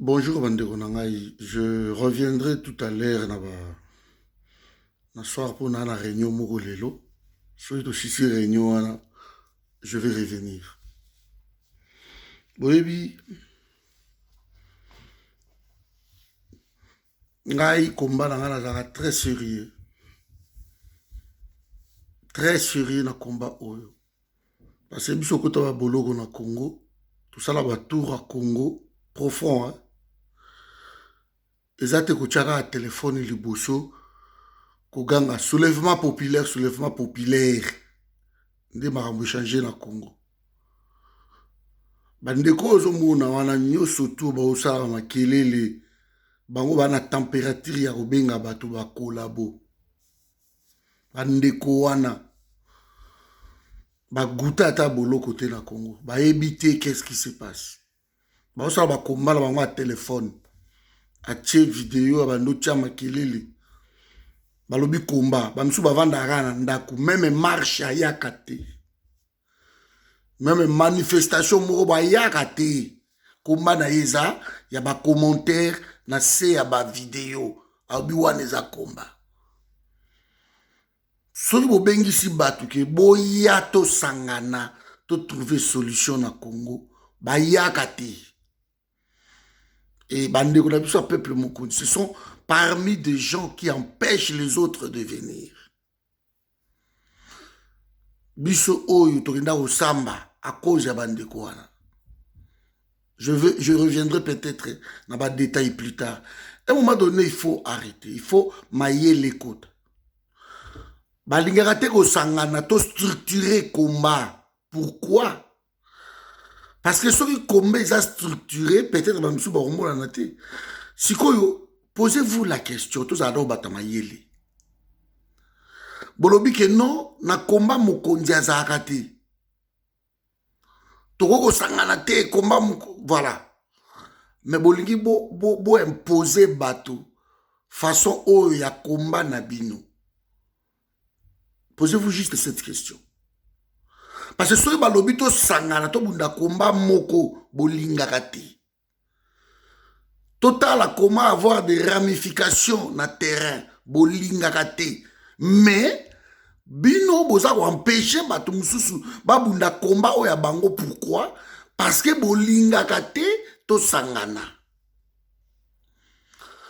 Bonjour Bandeko Nangai, je reviendrai tout à l'heure na soir pour na réunion moko lelo. Soki tosisi réunion wana, je vais revenir. Boyebi, ngai komba na nga nazalaka très sérieux na combat oyo. Parce que biso kota ba boloko na Congo, tosala ba tour à Congo profond, hein. Eza te kotiaka ya telefone liboso koganga soulèvement populaire nde makambo changer na Congo. Bandeko ozomona wana nyonso tu baosalaka makelele bango bana température ya kobenga bato bakolabo. Bandeko wana baguta ata boloko te na Congo, bayebi te qu'est-ce qui se passe. Baosala bakomba na bango ya telefone atie video ya bando tia makelele balobi komba bamisu bavandaka na ndako, meme marche ayaka te, meme manifestation moko bayaka te. Komba na yeza ya ba commentaire na se ya ba video abi wana eza komba. Soki bobengisi bato ke boya to sangana to trouver solution na Congo bayaka te. Et bandeko na biso peuple mokonzi, ce sont parmi des gens qui empêchent les autres de venir. Biso oyo tokenda osamba à cause ya bandeko wana. Je reviendrai peut-être dans les détails plus tard. À un moment donné, il faut arrêter. Il faut mailler les côtes. Balingara te ko sangana to structurer combat. Pourquoi? Parce que ceux qui combat ils ont structuré, peut-être même sous barombo la nate. Si posez-vous la question, tous ado batamayele. Bolobi que non, na combat mokonzi azaka te. Toko sangana te combat voilà. Mais bolingi bo imposer bateau façon oyo ya combat na bino. Posez-vous juste cette question. Parce que soki balobi to sangana to bunda combat moko bolingaka te. Total comment avoir des ramifications na terrain bolingaka te. Mais bino boza ko empêcher bato mususu ba bunda combat oya bango. Pourquoi? Parce que bolingaka te to sangana.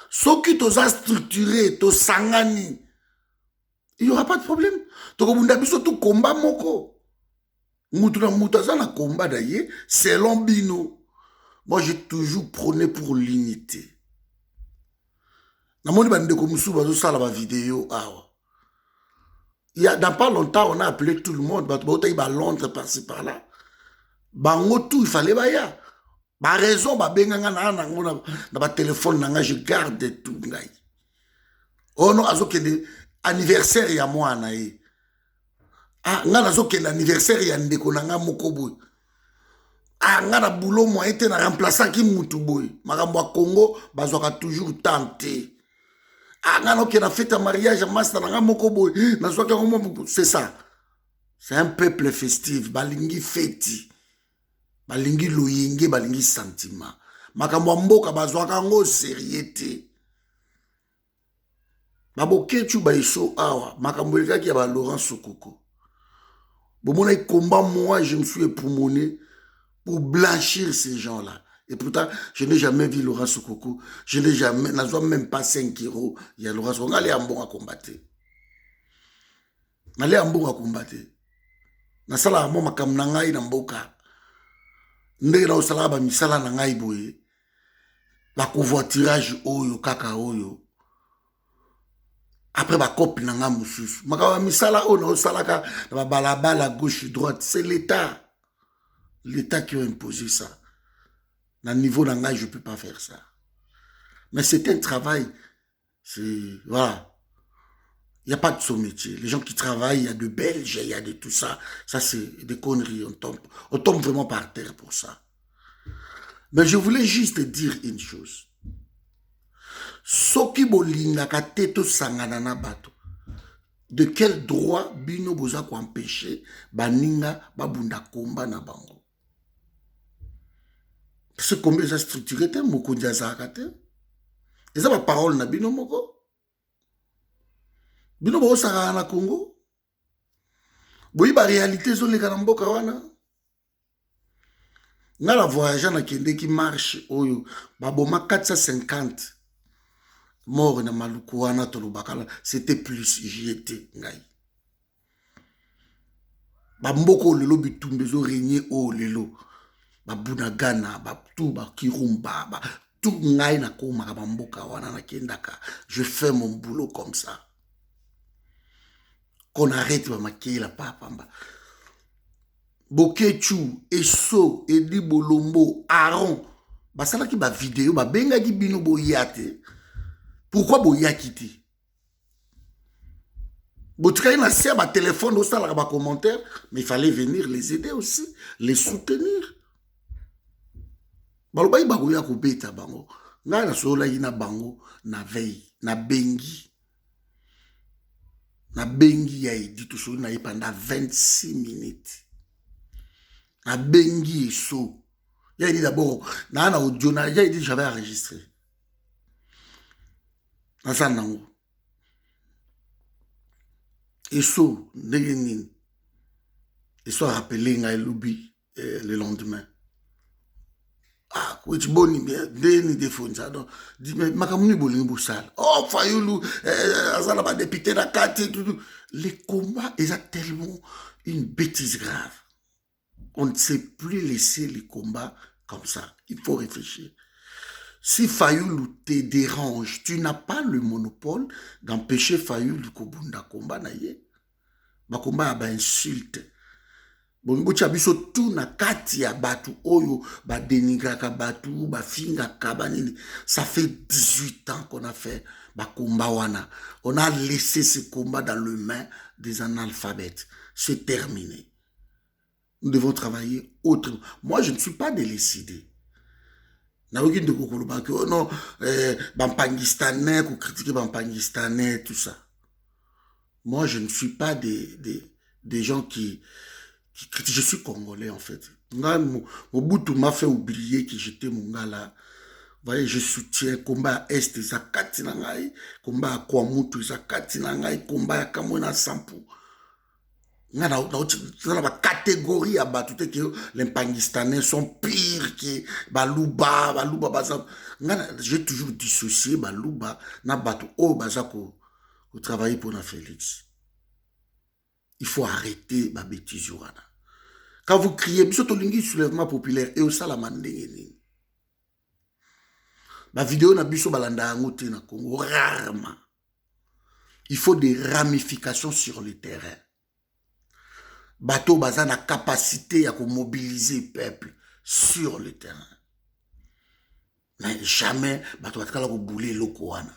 Soki toza structuré to sangani, il n'y aura pas de problème. Toko bunda biso to combat moko. Moutouna moutaza na combat d'ailleurs, selon bino. Moi, j'ai toujours prôné pour l'unité. Namoni bandeko musu bazo sala ba vidéo awa. Il y a dans pas longtemps on a appelé tout le monde, bato ba Londres par-ci par-là. Bango tout il fallait baya. Ba raison ba benganga na ba téléphone nanga je garde tout ngai. Oh non azo kende anniversaire ya moi na ye. Ah, nga nazo kende anniversaire ya ndeko nanga moko boy. Ah, nga na boulot moi été na remplaçant ki mutu boy. Makambo ya Congo bazwaka toujours tenté. Ah, nga na kende fête mariage master nanga moko boy. Nazwaka ngo c'est ça. C'est un peuple festif, balingi feti. Balingi loyenge, balingi sentiment. Makambo ya mboka bazwaka ngo sérieux. Baboke tu ba iso awa, makambo ekaki ya ba Laurent Sokoko. Bon, mon combat, moi, je me suis époumoné pour blanchir ces gens-là. Et pourtant, je n'ai jamais vu Laurent Sokoko. Je n'ai jamais, n'a même pas 5 euros. Il y a Laurent Sokoko. Allez en bon à combattre. Allez en bon à combattre. Na sala mo makam nangai na mboka. Ndenge na osala ba misala nangai boye. La covoiturage oyo kaka oyo. Après ma copine nanga mususu makawa misala ono osalaka na balabala gauche droite, c'est l'état qui a imposé ça. Na niveau nanga je peux pas faire ça, mais c'est un travail, c'est voilà, il y a pas de sous-métier. Les gens qui travaillent, il y a de Belges, il y a de tout ça, ça c'est des conneries, on tombe vraiment par terre pour ça. Mais je voulais juste dire une chose. Soki bolingaka te to sangana na bato, de quel droit bino boza ko empêcher baninga babunda komba na bango? parce que combien eza structuré te mokonzi azalaka te eza baparole na bino moko bino bosakaka na Congo boyi baréalité ezoleka na mboka wana nga na voyage nakendeki marche oyo baboma 450 mort na maluku wana tolobaka c'était plus j'y étais ngai bamboka oyo lelo bitumba ezoregne oyo lelo babunagana batu bakirumba tu ngai nakomaka bamboka wana nakendaka je fais mon boulot comme ça qu'on arrête bamakeyela papamba Bokechu, Eso, Edi Bolombo, Aaron, basalaki ba vidéo, ba bengaki bino boyate. Pourquoi boyaki te? Botkay na ser ba téléphone au sala ba commentaire, mais il fallait venir les aider aussi, les soutenir. Balobai ba goya ko beta bango. Nga na sola ina bango na veille, na bengi. Na bengi ya Edi tout so na pendant 26 minutes. A bengi eso. Il a dit d'abord, il a dit j'avais enregistré. Nango. Eso, Negenin. Eso a rappelé Ngaï Loubi le lendemain. Ah, quoi tu boni bien, deni défense ça donc. Dit mais makamuni bolingo bosal. Oh, Fayoulou, ça n'a pas député la carte tout. Les combats, ils ont tellement une bêtise grave. On ne sait plus laisser les combats comme ça. Il faut réfléchir. Si Fayoulou te dérange, tu n'as pas le monopole d'empêcher Fayoulou kobunda combat na ye. Ba combat ba insulte. Bongo chabiso tout na kati ya batu oyo ba denigraka batu ba finga kabanini. Ça fait 18 ans qu'on a fait ba combat wana. On a laissé ce combat dans les mains des analphabètes. C'est terminé. Nous devons travailler autrement. Moi, je ne suis pas délécidé. Oh non, Bampangistanais, ou critiquer Bampangistanais, tout ça. Moi, je ne suis pas des gens qui critiquent. Je suis congolais, en fait. Mobutu m'a fait oublier que j'étais mon gars là. Vous voyez, je soutiens combat Est, Zakati Nangai, combat Kwamutu, Zakati Nangai, combat Kamona Sampu. Il y a une catégorie à battre que les Pakistanais sont pires que Balouba. J'ai toujours dissocié Balouba na battu au Bazako au travail pour la Félix. Il faut arrêter ma bêtise. Quand vous criez, surtout le soulèvement populaire et au Salamandé, ma vidéo n'a biso balanda ngote na Congo rarement. Il faut des ramifications sur le terrain. Bateau baza na capacité à mobiliser le peuple sur le terrain. Mais jamais bateau batkala ko bouler loko wana.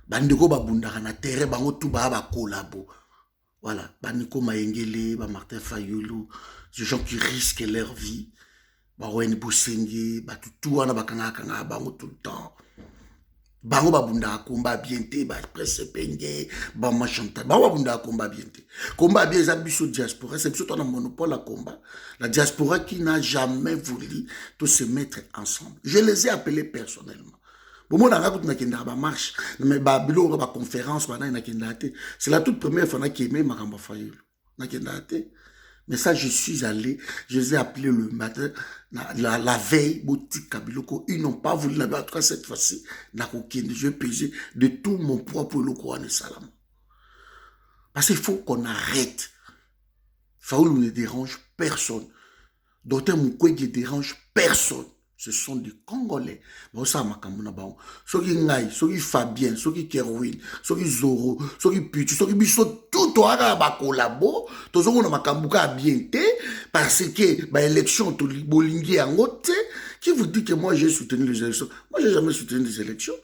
Bandeko babundaka na terrain bango tout ba collabo. Voilà, Baniko Maengele, ba Martin Fayoulou, ces gens qui risquent leur vie. Ba Wen Bosenge, ba tout wana bakanga kanga bango tout le temps. Bango babunda combat bienté ba presse penge ba machanta ba babunda combat bienté combat bien zabiso diaspora c'est surtout un monopole à combat la diaspora qui n'a jamais voulu tous se mettre ensemble. Je les ai appelés personnellement. Bon mon anga na kenda ba marche mais ba bilo ba conférence ba na kenda té c'est la toute première fois na qui aimé Makamba Fayulu na kenda té. Mais ça, je suis allé, je les ai appelés le matin, la veille, boutique Kabiloko, ils n'ont pas voulu, en tout cas cette fois-ci, je vais peser de tout mon propre loco en salam. Parce qu'il faut qu'on arrête. Faoulou ne dérange personne. Docteur Mukwege ne dérange personne. Ce sont des Congolais. Soki Ngai, Soki Fabien, Soki Kerwin, Soki Zoro, Soki Pichu, Soki Biso, tout le monde a collabo. Tout le monde a bien parce que l'élection, qui vous dit que moi j'ai soutenu les élections? Moi j'ai jamais soutenu les élections.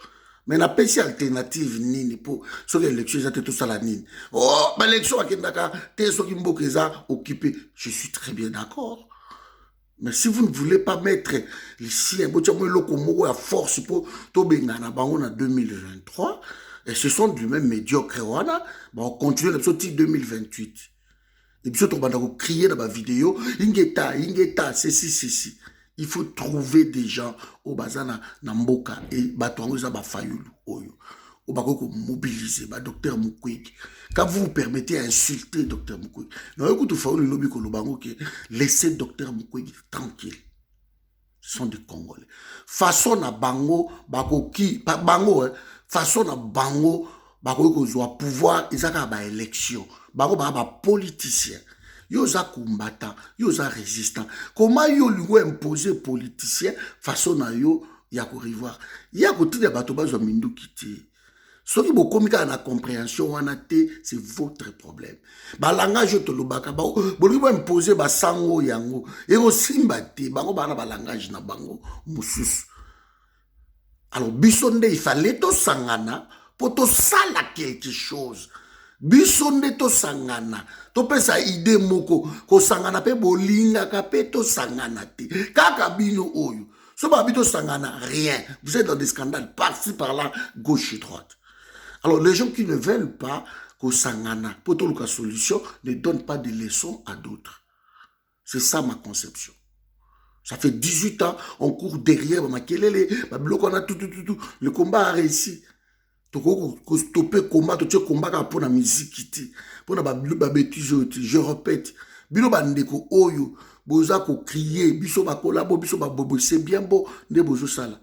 Mais la PC alternative nini pour sur l'élection ils ont tout ça la nini. Oh, l'élection à Kendaka, t'es Soki Mbokeza occupé. Je suis très bien d'accord. Mais si vous ne voulez pas mettre les siens, à force pour Tobengana Bango en 2023, et ce sont du même médiocre, on continue le 2028. Et puis, on va crier dans ma vidéo, Ingeta, ceci. il faut trouver des gens au bazana na mboka et bato za ba fayulu oyo au bako mobiliser ba docteur Mukwege. Quand vous vous permettez d'insulter docteur Mukwege, non écoute fayulu lobi ko lobango que laissez docteur Mukwege tranquille. Ce sont des Congolais. Façon na bango bako ki bango façon na bango bako ko zo pouvoir ezaka ba élection. Bango ba politicien. Yo za combattant, yo za résistant. Comment yo lui imposer politicien façon na yo ya ko rivoir. Ya ko tire bato bazo mindu kiti. Ce qui vous communique na compréhension wana te, c'est votre problème. Ba langage to lobaka ba bo imposer ba sango yango. Et au simba te bango bana ba langage na bango mususu. Alors bisonde il fallait to sangana pour to sala quelque chose. Bisonde to sangana to pesa idée moko ko sangana pe bolinga ka pe to sangana te kaka bino oyo so ba bito sangana rien vous êtes dans des scandales par-ci par-là gauche et droite. Alors les gens qui ne veulent pas ko sangana pour to la solution ne donnent pas de leçons à d'autres. C'est ça ma conception. Ça fait 18 ans on court derrière makelele ba bloc on a tout le combat a réussi. Ko stopper combat to combat pour la musique pour la bêtise je répète bino bandeko oyo boza ko crier biso ba collabo biso ba bobo c'est bien beau nde bozo sala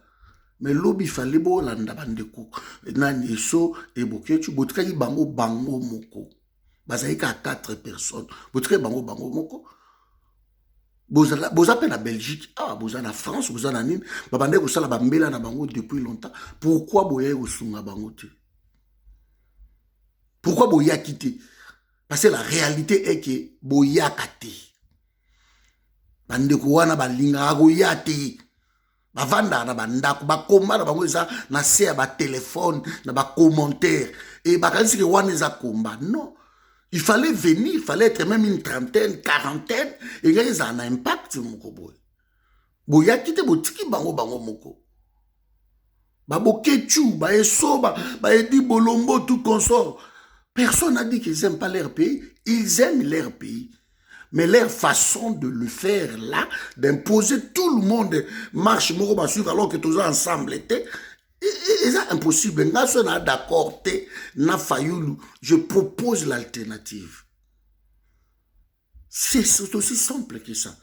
mais lobby fallait bo landa bandeko nani so et boketu botraki bango moko bazaika 4 personnes botraki bango moko boza pe na Belgique boza na France boza na nini babande ko sala bambela na bango depuis longtemps. Pourquoi boya ko sunga bango te? Pourquoi boya quitter? Parce que la réalité est que boya kate bande ko wana balinga ko yate bavanda na bandako bakoma na bango eza na se ba téléphone na ba commentaire et bakanisi ke wana eza komba non. Il fallait venir, il fallait être même une trentaine, quarantaine, et ils ont un impact sur mon boy. Boya kite botiki bango moko. Babo kechu, ba eso, ba edi bolombo, tout consort. Personne n'a dit qu'ils n'aiment pas leur pays. Ils aiment leur pays. Mais leur façon de le faire là, d'imposer tout le monde marche moko basur alors que tous ensemble étaient. C'est impossible. D'accord, je propose l'alternative. C'est aussi simple que ça.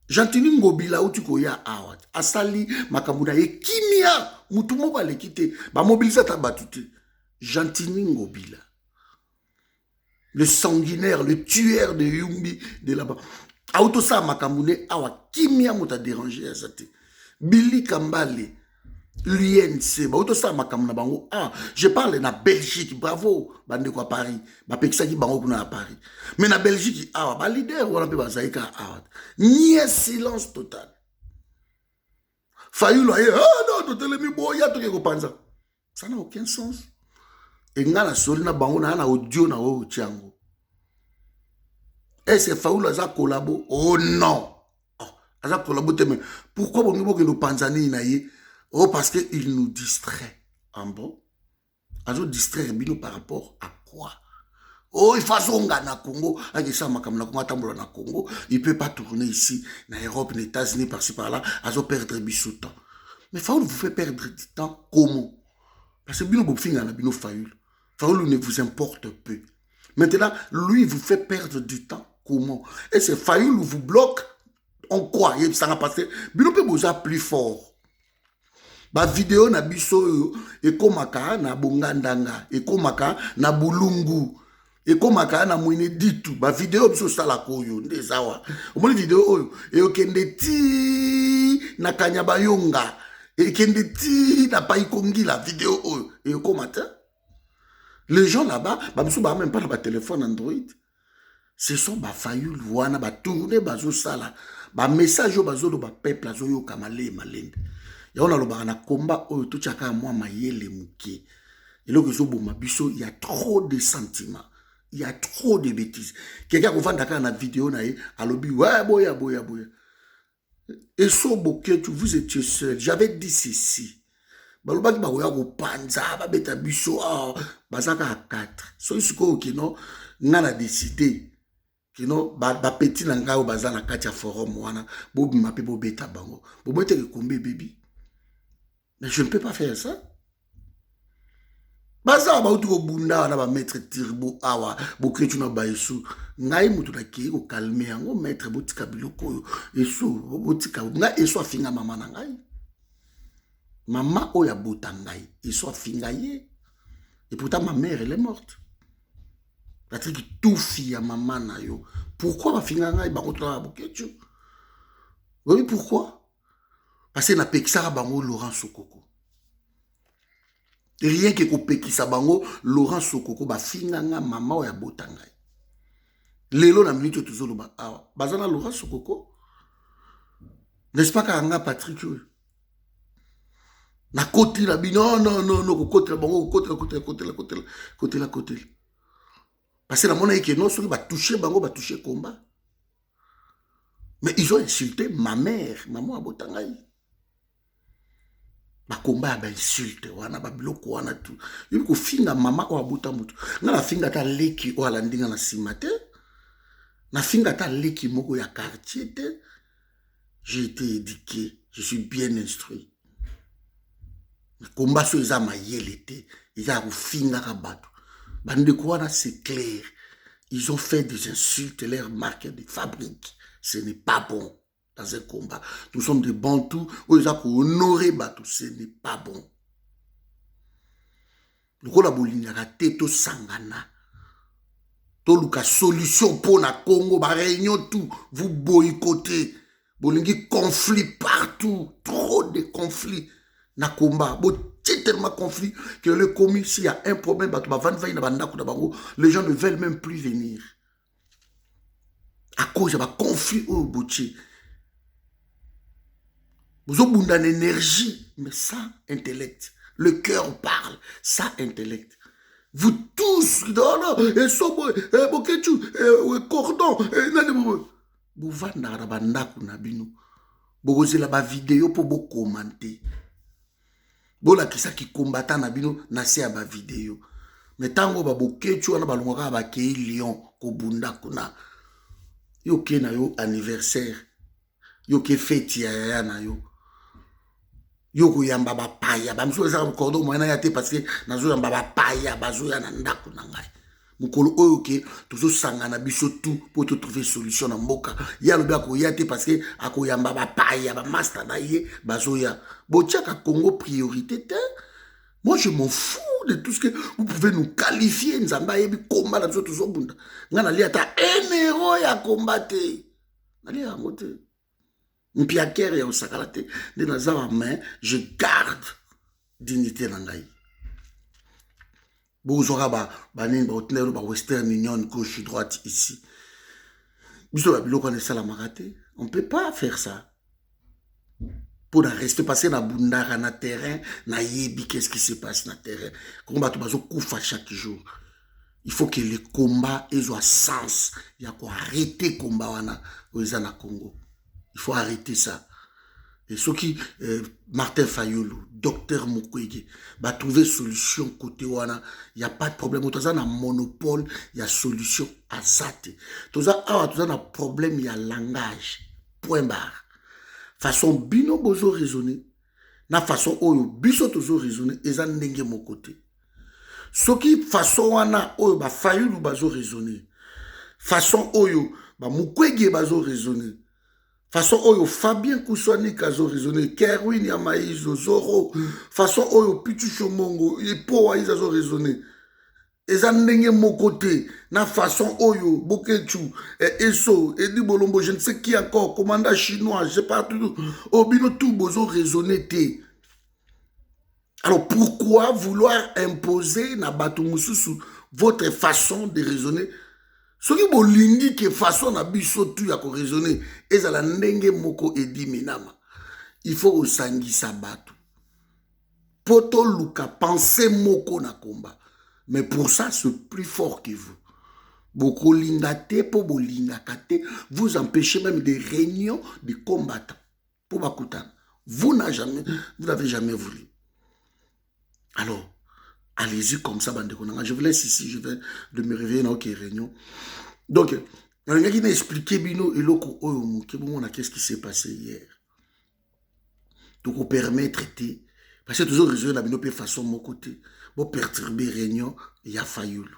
Jantini Ngobila ou tu koya awat. Asali makamuna e kimia mutumo ba le kite. Ba mobiliser ta batute. Jantini Ngobila. Le sanguinaire, le tueur de Yumbi de là-bas. Auto sa makamune awa kimia muta déranger à zate. Billy Kambale. L'UNC, je parle na Belgique, bravo, bande quoi Paris, pekisa ki bango kuna à Paris. Mais na Belgique, ba leader wala pe bazaika ni un silence total. Fayulu non, to telemi boya to ko panza. Ça n'a aucun sens. Et ngala soli na bango na audio na o tiango. Et c'est Fayulu aza collabo. Oh non. Aza collabo te mais pourquoi bongo ke no panzani na ye? Oh, parce qu'il nous distrait. En bon? Alors, distraire Bino par rapport à quoi? Oh, il faut zonga na Congo. Il ne peut pas tourner ici, en Europe, en États-Unis, par-ci, par-là. Alors, perdre du temps. Mais Faoul vous fait perdre du temps. Comment? Parce que Bino Bofing na Bino Faoul. Faoul ne vous importe peu. Maintenant, lui, vous fait perdre du temps. Comment? Et c'est Faoul vous bloque. On croit. Ça va passer. Bino peut vous appeler plus fort. Ba vidéo na biso ekomaka na bongandanga ekomaka na bulungu ekomaka na mwine ditu ba vidéo biso sala koyo ndezawa omoni vidéo oyo ekende ti na kanyabayonga ekende ti na paikongi la vidéo oyo ekomata les gens là-bas ba biso ba même pas na ba téléphone Android ce sont ba Fayulu wana ba tourner bazo sala ba message yo bazo do ba peuple azo yo kamale malende. Il y a un combat où tout chacun moi mayele muké. Et là il y a trop de sentiments, il y a trop de bêtises. Quelqu'un qui va dans la vidéo na a lobby ouais boya. Et so boké tu vous étiez seul. J'avais dit ceci. Baloba ki ba oya ko panza ba beta biso bazaka 4. So isuko ki non ngana décidé. kino bapeti na ngai oyo baza na kati ya forum wana bobima mpe bobeta bango bobeteke kombe bebi. Mais je ne peux pas faire ça. Baza bauti kobunda wana ba maître Tirbo awa boketu na baesu ngai mutu na ki ko calmer yango maître botika biloko oyo esu botika ngai esu afinga mama na ngai. Maman oya bota ngai esu afinga ye. Et pourtant ma mère elle est morte. Patrick tout fille à maman na yo. Pourquoi ba finga ngai ba kotla boketu? Oui pourquoi? Parce que na pekisaka bango Laurent Sokoko. Rien que kopekisa bango Laurent Sokoko ba finganga mama oya botangai. Lelo na minute tozoloba awa bazana Laurent Sokoko. N'est-ce pas kanga Patrick? Na côté la bino non côté la bango côté la. Parce que la monnaie que non soki ba toucher bango ba toucher combat. Mais ils ont insulté ma mère, maman abotangai. Ba combat ba insulte wana ba biloko wana tout. Yiko ko finga mama o abota mutu. Na la finga ta leki o ala ndinga na simate. Na finga ta leki moko ya quartier te. J'ai été éduqué, je suis bien instruit. Combat sur eza mayele te, eza ko finga ka bato. Bande ko wana c'est clair. Ils ont fait des insultes, leurs marques de fabrique. Ce n'est pas bon. Dans un combat. Nous sommes des bantous, où ils ont honoré bateau. Ce n'est pas bon. Nous avons dit que sangana. Tout le solution pour la Congo, la réunion tout, vous boycottez. Vous avez conflit partout, trop de conflits. Na combat, tellement de conflits que le commis, s'il y a un problème, les gens ne veulent même plus venir. À cause de conflit au boutier. Vous avez une énergie, mais ça, intellect. Le cœur parle, ça, intellect. Vous tous, et sobo, et boketu, et cordon, vous vendez la bandaku na bino. Vous avez la vidéo pour vous commenter. Vous avez qui combattant na bino, na se ba vidéo. Mais tant que vous boketu, vous avez kei lion, ko bunda kuna. Yo ke na yo anniversaire. Yo ke fête ya na yo. Yoko yamba ba paya ba mso za cordon moyena ya te parce que nazo yamba ba paya bazo ya na ndako na ngai mukolo oyo ke tozo sangana biso tout pour te trouver solution na mboka ya lobi ako ya te parce que ako yamba ba paya ba master na ye bazo ya botiaka Congo priorité te. Moi je m'en fous de tout ce que vous pouvez nous qualifier nzamba yebi combat na biso tozo bunda ngana li ata un héros ya combattre na li ya mote. Mpiakere ya osakalate de nazawa main, je garde dignité nangai. Bozora ba nini ba hôtel ba Western Union gauche droite ici. Biso ba biloko na sala makate. On peut pas faire ça. Pour rester passé na bundara na terrain, na yebi qu'est-ce qui se passe na terrain. Combat to bazo kufa chaque jour. Il faut que le combat ait un sens. Il y a quoi arrêter combat wana oza na Congo. Il faut arrêter ça. Et ceux qui, Martin Fayulu, docteur Mukwege, va trouver solution côté wana. Il n'y a pas de problème. Tout ça, un monopole, il y a solution à ça. Tout ça, un problème, il y a langage. Point barre. Façon bino bozo raisonner. Na façon oyo biso tozo raisonner. Et ça n'enge mon côté. Ceux qui façon wana oyo ba Fayulu bazo raisonner. Façon oyo ba Mukwege bazo raisonner. Façon oyo Fabien Koussouani kazo raisonné, Kerwin Yamaïzo, Zoro, façon oyo Pichu Chomongo, Epo Waïzazo raisonné. Eza ndenge mon côté, na façon oyo Bokechu, Eso, Edi Bolombo, je ne sais qui encore, commandant chinois, je sais pas tout, Obino tout bozo raisonné te. Alors pourquoi vouloir imposer na Bato Moussousou votre façon de raisonner? Ce qui bolingi que façon na biso tu ya ko raisonner ezala ndenge moko edi minama. Il faut osangisa bato. Poto luka penser moko na combat. Mais pour ça c'est plus fort que vous. Boko lingate po bolinga kate, vous empêchez même des réunions de combattants. Pour bakutan. Vous n'avez jamais voulu. Alors allez-y comme ça, bande de konanga. Je vous laisse ici, je vais de me réveiller dans aucune réunion. Donc, On a expliqué bino eloko oyo moke bomona qu'est-ce qui s'est passé hier. Donc on permet traiter parce que toujours résoudre la bino pe façon mon côté. Bon perturber réunion il y a Fayulu.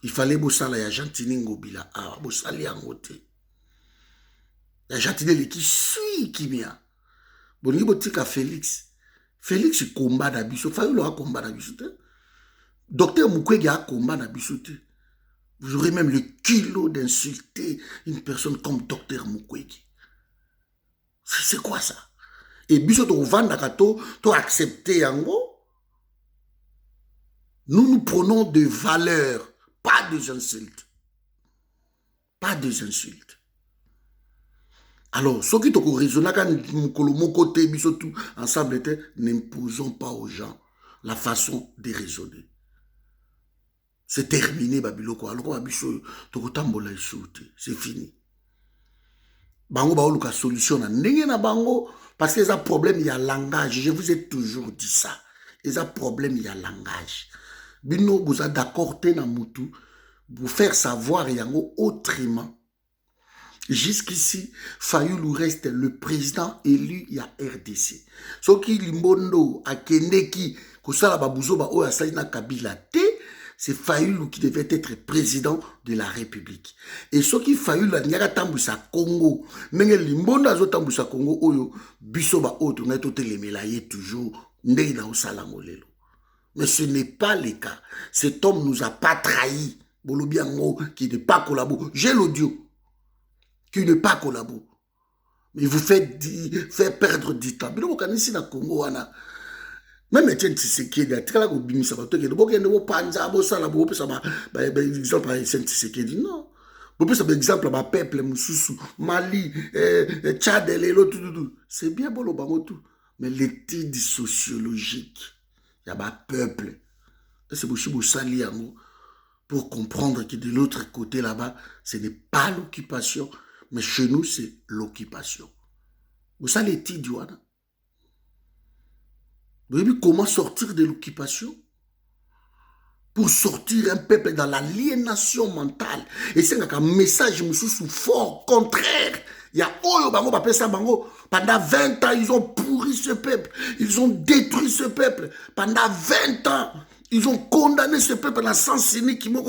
Il fallait bosala ya Gentini Ngobila ah bosali yango te. Ya Gentini qui suit Kimia. Boningi botika Félix. Félix combat na biso, Fayulu a combat na biso te. Docteur Mukwege a combat na biso te. Vous aurez même le kilo d'insulter une personne comme Docteur Mukwege. C'est quoi ça? Et biso to vanda kato to accepter yango. Nous prenons des valeurs, pas des insultes. Pas des insultes. Alors, ceux qui ont raisonné mon côté, biso tout ensemble, n'imposons pas aux gens la façon de raisonner. C'est terminé, Babiloko. Alors, c'est fini. Bango ba oluka solution na ndenge na bango parce que ça problème il y a langage. Je vous ai toujours dit ça. Et ça problème il y a langage. Bino vous a d'accord te na mutu vous faire savoir yango autrement. Jusqu'ici, Fayulu reste le président élu il y a RDC. Soki Limbondo akendeki kosala babuzo ba oya salina Kabila te. C'est Fayulu qui devait être président de la République. Et ce qui Fayulu n'y a tambusa Congo, mais Limbondo a tambusa Congo oyo bisoba oto na tote les mélayer toujours ndei na osalamolelo. Mais ce n'est pas le cas. Cet homme nous a pas trahi. Bolobiango qui n'est pas collabo. J'ai l'audio qui n'est pas collabo. Mais vous faites faire perdre du temps. Bilo kanisi na Congo wana. Même Etienne Tshisekedi, atikala ko bimisa bato ke bo kende bo panza bo sala bo pesa ba exemple par Etienne Tshisekedi non. Bo pesa par exemple ba peuple mususu Mali, Tchad et l'autre tout. C'est bien bon le bango tout, mais l'étude sociologique, il y a ba peuple. C'est beaucoup bo sali yango pour comprendre que de l'autre côté là-bas, ce n'est pas l'occupation, mais chez nous c'est l'occupation. Vous savez l'étude wana. Vous voyez comment sortir de l'occupation? Pour sortir un peuple dans l'aliénation mentale. Et c'est un message fort, contraire. Il y a Oyo Bango, Bango. Pendant 20 ans, ils ont pourri ce peuple. Ils ont détruit ce peuple. Pendant 20 ans, ils ont condamné ce peuple dans le sens unique. Il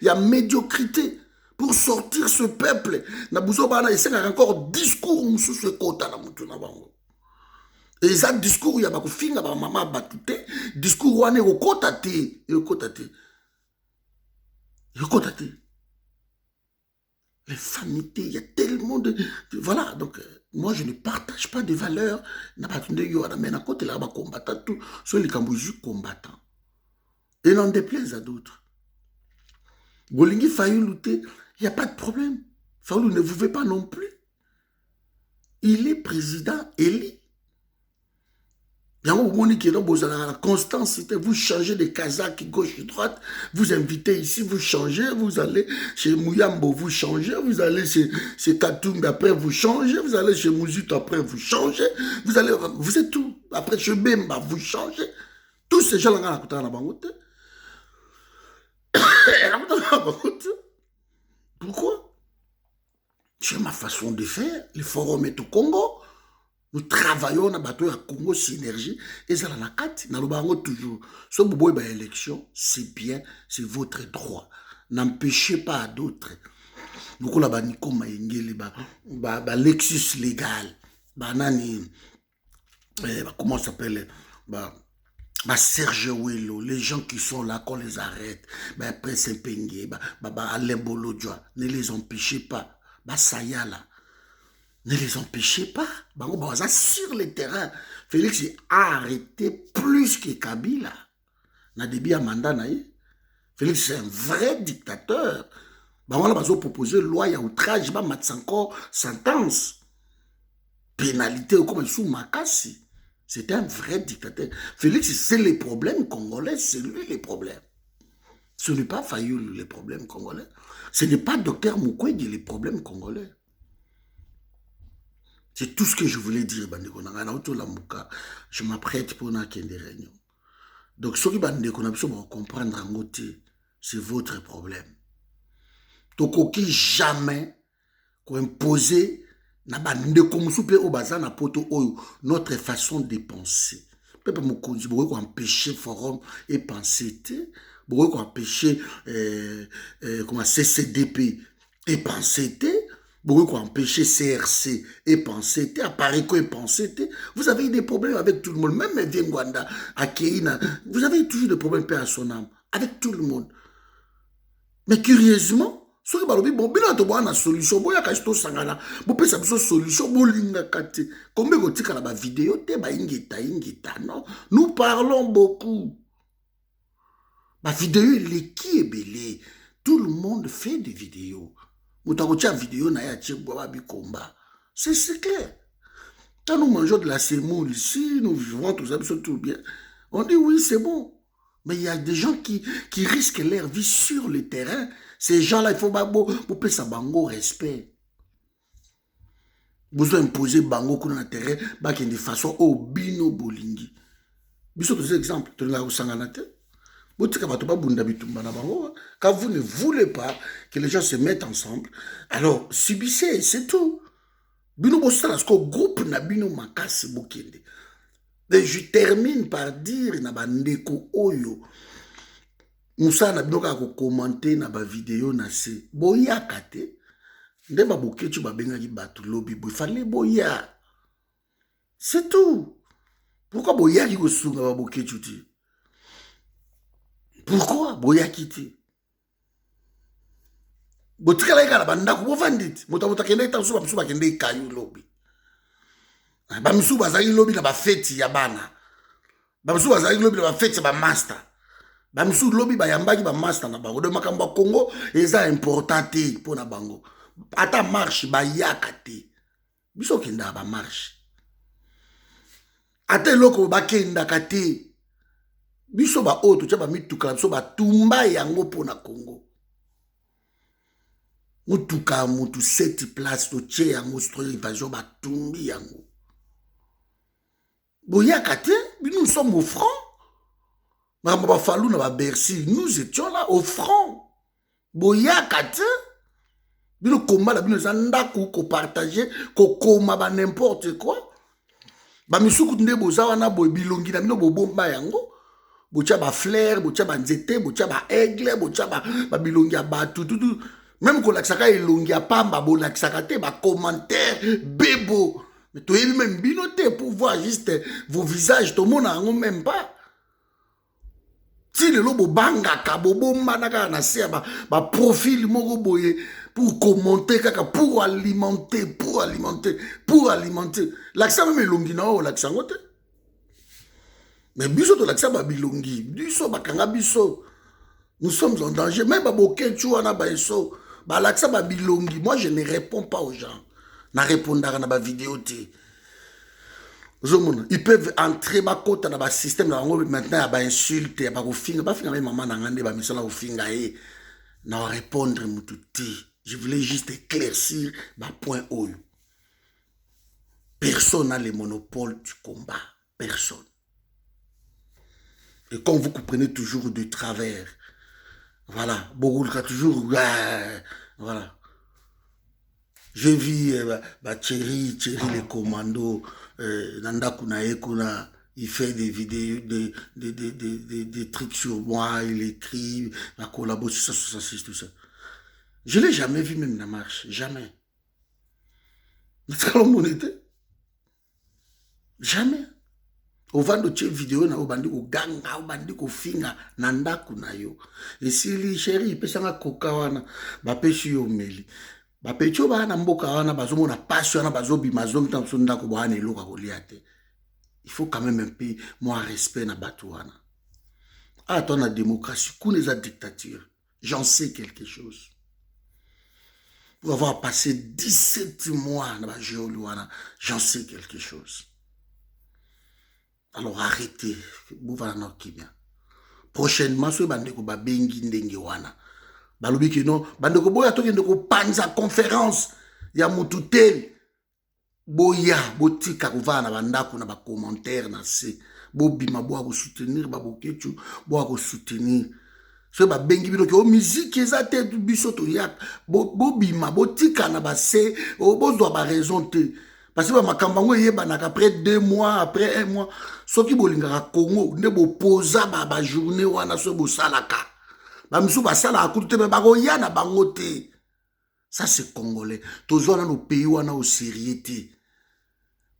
y a médiocrité. Pour sortir ce peuple, il y a encore discours sous ce quota. Et ça discours, il y a beaucoup de maman batute, discours wane okotate, les familles, il y a tellement de voilà, donc moi je ne partage pas de valeurs, n'a pas de yo mais na côté là ba combattant tout, sur les Cambodgiens combattants. Et n'en déplaise à d'autres. Bolingi Fayulu il n'y a pas de problème. Fayulu ne vous veut pas non plus. Il est président élu. La constance, vous changez de Kazakh gauche et droite, vous invitez ici, vous changez, vous allez chez Mouyambo, vous changez, vous allez chez Tatumbi, après vous changez, vous allez chez Mouzut, après vous changez, vous êtes tout. Après chez Bemba, vous changez. Tous ces gens-là, pourquoi? C'est ma façon de faire. Le forum est au Congo. Nous travaillons dans le Congo Synergie et ça la carte dans le bango toujours. Si vous voulez une élection, c'est bien, c'est votre droit. N'empêchez pas à d'autres. Nous avons la Nico Maïngeli, Lexus légal, nani, comment ça s'appelle, Serge Ouello, les gens qui sont là, qu'on les arrête, après Saint-Pengue, Alain Bolodjoa, ne les empêchez pas. Sayala. Ne les empêchez pas. Sur le terrain, Félix a arrêté plus que Kabila. Nadebi Amanda Naye. Félix c'est un vrai dictateur. On a proposé loi, il y a outrage, encore sentence. Pénalité comme sous Makassi. C'était un vrai dictateur. Félix, c'est les problèmes congolais, c'est lui les problèmes. Ce n'est pas Fayulu les problèmes congolais. Ce n'est pas Docteur Mukwege les problèmes congolais. C'est tout ce que je voulais dire, Bandeko. Je m'apprête pour une réunion. Donc, ce qui Bandeko, comprendre en côté, c'est votre problème. tokoki jamais imposer na bandeko mosusu mpe oyo baza na poto oyo notre façon de penser. Pepe mokonzi bokoki koempêcher forum et penser te, bokoki koempêcher comment CCDP et penser te, bokoki koempêcher CRC et penser te, Aparico et penser te. Vous avez eu des problèmes avec tout le monde, même Viengwanda, Akeina, vous avez eu toujours des problèmes père à son âme, avec tout le monde. Mais curieusement, soki balobi bon bino to bwana solution boya ka sto sangana bo pesa biso solution bolinga kate kombe ko tika na ba vidéo te ba ingeta non, nous parlons beaucoup ba vidéo les qui est belé, tout le monde fait des vidéos mutako tia vidéo na ya tchebo ba bikomba, c'est clair. Quand nous mangeons de la semoule ici, nous vivons tout ça tout bien, on dit oui c'est bon. Mais il y a des gens qui risquent leur vie sur le terrain. Ces gens-là, il faut payer ça bango respect. Vous imposer bango dans le terrain, de façon au bino bolingi. Biso tous exemples, tu n'as quand vous ne voulez pas que les gens se mettent ensemble, alors subissez, c'est tout. Bino bossa ko groupe na bino makasi bokende. Et je termine par dire na bandeko oyo Moussa na binoka ko commenter na ba vidéo na se boya kate nde ba boketu ba benga ki batu lobby boy fallait boya, c'est tout. Pourquoi boya ki ko sunga ba boketu ti, pourquoi boya kiti botikala ikala banda ko bovanditi moto kende ta suba suba kende kayu lobby ba misuba bazali lobby na ba fête ya bana, ba misuba bazali lobby na ba fête ba master, ba misuba lobby ba yambaki ba master na bango de makambo ya Congo eza important te pona bango, ata marche ba yaka te biso kenda ba marche ata loko ba kenda kate biso ba oto tia ba mituka biso ba tumba yango pona Congo mutuka mutu 7 place to tie yango stro invasion ba tumbi yango boyaka te, nous sommes au front. Nous étions là au front. Boyaka te, nous combat la bino zanda ko partager ko koma ba n'importe quoi. Ba misuku nde boza wana boy bilongi na bino bo bomba yango. Bocha ba fleur, bocha ba nzete, bocha ba aigle, bocha ba bilongi ya batu tout. Même ko laksaka elongi ya pamba bo laksaka te ba commentaire bebo. Mais tu es même binoté pour voir juste vos visages, tout le monde n'a même pas. Si le lobo banga kabobo manaka na seba ba profil moko boye pour commenter kaka pour alimenter. L'accent même longi na o l'accent ngote. Mais biso to l'accent ba bilongi, biso ba kanga biso. Nous sommes en danger, même ba bokechu wana ba eso, ba l'accent ba bilongi. Moi je ne réponds pas aux gens. Na répondre na ba vidéo te. Ils peuvent entrer ma côte dans le système maintenant ba insulte ba kofinga ba finga maman na ngande ba misala kofinga na répondre mututi. Je voulais juste éclaircir ma point haut. Personne n'a le monopole du combat, personne. Et quand vous comprenez toujours de travers, voilà, beaucoup toujours voilà. Je vis Thierry les commandos, Nanda Kuna, il fait des vidéos, des trucs sur moi, il écrit, la collaboration, ça, tout ça. Je ne l'ai jamais vu même dans la marche, jamais. Jamais. Au vent de ces vidéos, na obandi ko ganga, obandi ko finga, Nanda Kuna yo. Et si les chéris, ils peuvent kokawana, ba peshi yo meli. Ba pecho ba na mboka wana bazomo na passion na bazobi mazongi ta msonda ko bana eloka koliate. Il faut quand même un peu moins respect na batouana. Ah, toi la démocratie, kuna za dictature. J'en sais quelque chose. Pour avoir passé 17 mois dans la géoluana, j'en sais quelque chose. Alors arrêtez, bouvana qui bien. Prochainement, ce bande ko ba bengi ndenge wana. Balobi ki non, bande ko boya to kende ko panza conférence ya mututel. Boya, botika ko va na bandako na ba commentaire na se. Bobima boa ko soutenir ba bokechu, boa ko soutenir. so babengi bino ke musique eza te biso toyaka bobima botikana base bozwa baraison te parce que bamakambo yango eyebanaka après 2 mois après 1 mois soki bolingaka Congo nde bopoza bajournée wana so bosalaka bamisu basalaka kutu te me bakoya na bango te. Ça c'est congolais tozwa nano pays wana au sérieux te.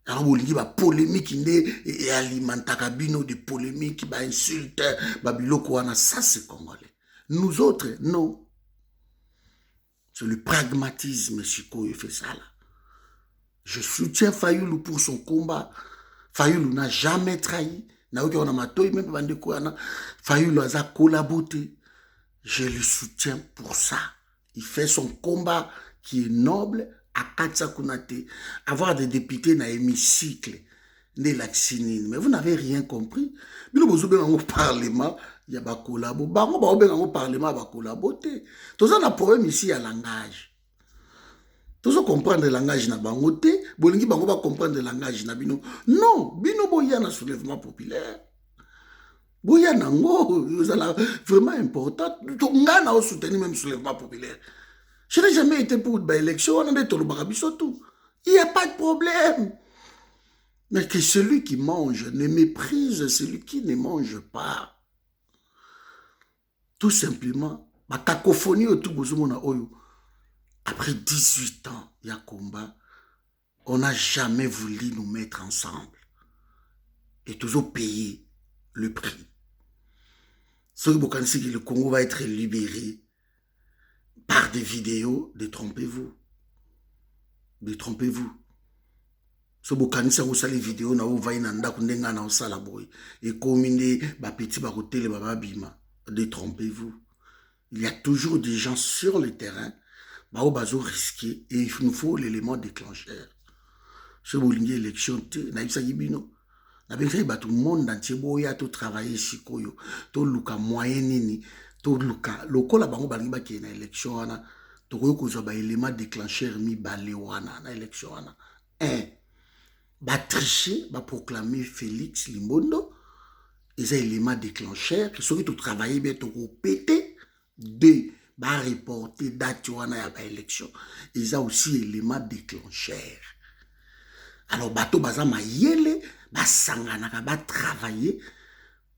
Alors bolingi bapolémique nde alimentaka bino de polémique bainsulte babiloko wana. Ça c'est congolais. Nous autres, non. C'est le pragmatisme, Sikoyo fait ça là. Je soutiens Fayoulou pour son combat. Fayoulou n'a jamais trahi. Fayoulou a collaboré. Je le soutiens pour ça. Il fait son combat qui est noble à Katsa Kounate. Avoir des députés dans l'hémicycle, mais vous n'avez rien compris. Mais nous avons un parlement. Il y a des collabos. Bango ba obenga ngo parlement ba collaboter. Tous on a problème ici à langage. Tous on comprendre le langage na bango te, bolingi bango ba comprendre le langage na bino. Non, bino boya na soulèvement populaire. Boya nango, c'est vraiment important. Nga na soutenir même soulèvement populaire. Je n'ai jamais été pour une élection, on a des tolobaka biso tout. Il n'y a pas de problème. Mais que celui qui mange ne méprise celui qui ne mange pas. Tout simplement, ma cacophonie autour de Oyo. Après 18 ans, il y a combat. On n'a jamais voulu nous mettre ensemble. Et toujours payer le prix. Ce que vous connaissez que le Congo va être libéré par des vidéos, détrompez-vous. Détrompez-vous. Ce que vous connaissez les vidéos, vous voyez et comme des petits barotés, les bababima. Détrompez-vous. Il y a toujours des gens sur le terrain, bazo risqué, et il nous faut l'élément déclencheur. Ce boulingi élection, naïsa gibino. Tout le monde entier boya to travailler sikoyo, to luka moyen nini, to luka lokola bango balingi ki na élection wana, to koyo ba élément déclencheur mi balé wana na élection wana. 1. Ba tricher, ba proclamer Félix Limbondo. Ils ont élément déclencheur, que ceux qui travaillent bien, ils pété. 2, bah reporter date wana ya ba élection. Ils ont aussi élément déclencheur. Alors bateau baza mayele, ba sangana ba travailler,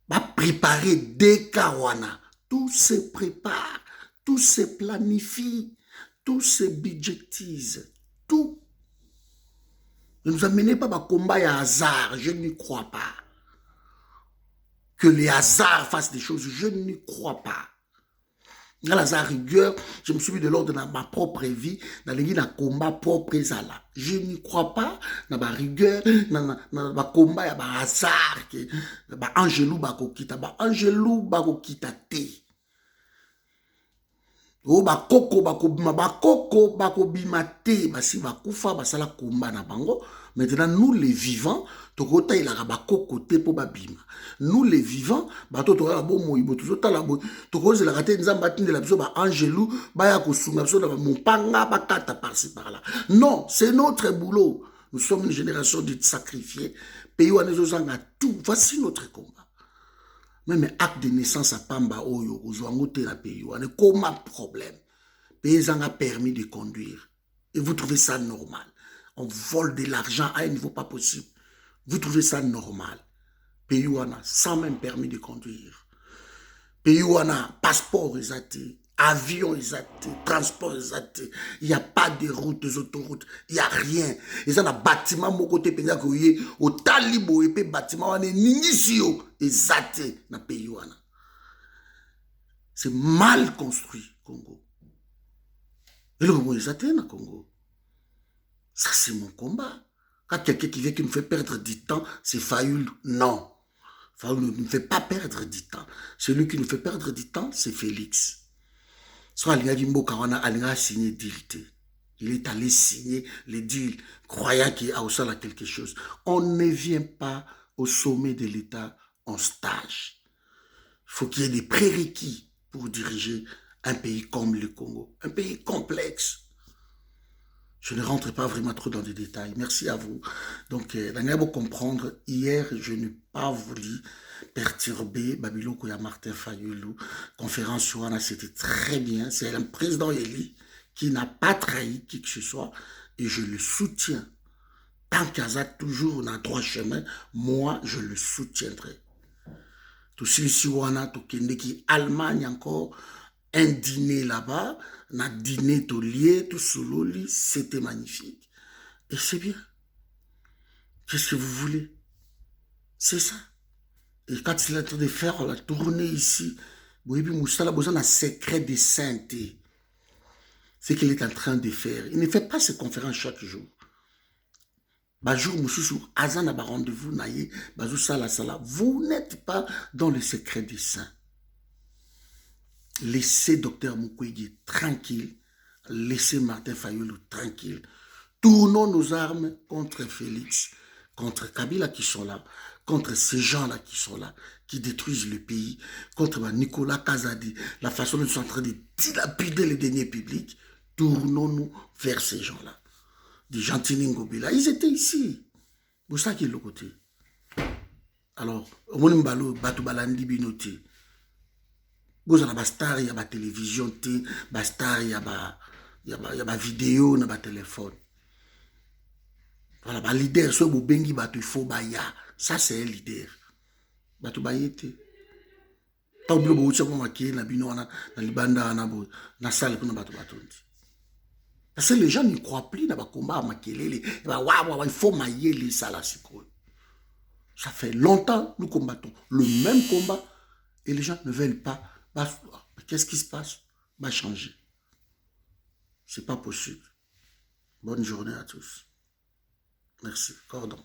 ba préparer des wana. Tout se prépare, tout se planifie, tout se budgétise, tout. Ne nous amenez pas à combat à hasard, je n'y crois pas. Que les hasards fassent des choses, je n'y crois pas. Dans la rigueur, je me suis mis de l'ordre dans ma propre vie, dans les combat propre là. Je n'y crois pas dans ma rigueur, dans ma combat, il y a un hasard, Angelou bakokita, Angelou bakokita te. Oh bakoko bakobima te, basi bakufa basala combat na bango. Maintenant, nous les vivants, tokota ilaka bakoko te po babima. Nous les vivants, bato toka bo moyibo tozota la bo, tokoze la kate nzamba tinde la biso ba Angelou, ba ya kosunga biso na mopanga bakata par-ci par-là. Non, c'est notre boulot. Nous sommes une génération de sacrifiés. Pays wana zozanga tout, voici notre combat. Même acte de naissance à Pamba Oyo, aux Ouangote la pays, on est comme un problème. Pays en a permis de conduire. Et vous trouvez ça normal. On vole de l'argent à un niveau pas possible. Vous trouvez ça normal. Pays où on a sans même permis de conduire. Pays où on a passeport exacté, avion exacté, transport exacté. Il n'y a pas de routes, des autoroutes. Il n'y a rien. Ils ont un bâtiment, mon côté, au talibo, et puis bâtiment, on est ningisio, exacté, dans le pays où on a. C'est mal construit, Congo. Et le Congo exacté, dans le Congo. Ça, c'est mon combat. Quand quelqu'un qui veut qui nous fait perdre du temps, c'est Fayoulou. Non. Fayoulou ne nous fait pas perdre du temps. Celui qui nous fait perdre du temps, c'est Félix. Soit il a signé deal. Il est allé signer le deal, croyant qu'il a aussi quelque chose. On ne vient pas au sommet de l'État en stage. Il faut qu'il y ait des prérequis pour diriger un pays comme le Congo. Un pays complexe. Je ne rentre pas vraiment trop dans les détails. Merci à vous. Donc, vous comprendre, hier, je n'ai pas voulu perturber Babylon Koya Martin Fayoulou. Conférence Wana, c'était très bien. C'est un président élu qui n'a pas trahi qui que ce soit et je le soutiens. Tant qu'Aza toujours dans droit chemin, moi, je le soutiendrai. Tout celui-ci, Wana, tout qui Allemagne encore, un dîner là-bas, un dîner tout lié, tout sous l'eau, c'était magnifique. Et c'est bien. Qu'est-ce que vous voulez? C'est ça. Et quand il est en train de faire la tournée ici, Boyebi Moussala a besoin d'un secret de sainteté. C'est qu'il est en train de faire. Il ne fait pas ses conférences chaque jour. Bajour Moussou, Azan a rendez-vous, naïe, Bazou Sala Sala. Vous n'êtes pas dans le secret des saints. Laissez Dr Mukwege tranquille. Laissez Martin Fayoulou tranquille. Tournons nos armes contre Félix, contre Kabila qui sont là, contre ces gens-là qui sont là, qui détruisent le pays, contre Nicolas Kazadi, la façon dont ils sont en train de dilapider les deniers publics. Tournons-nous vers ces gens-là. Des gentils Ngobila, ils étaient ici. Vous savez qui est de l'autre côté. Alors, au Monimbalo, Batubalandi Binoti. Vous avez des stars, il y a des télévision, des stars, il y a des vidéos, il y a des téléphones. Voilà, les leaders, ceux qui bengi il faut baya. Ça, c'est un leader. Batu bayete. Pas oublier que vous avez dit que vous avez libanda na salle pour batu batundi. Parce que les gens ne croient plus dans le combat makelele. Il faut mailler ça là. Ça fait longtemps que nous combattons le même combat et les gens ne veulent pas. Qu'est-ce qui se passe? Va changer. C'est pas possible. Bonne journée à tous. Merci. Cordon.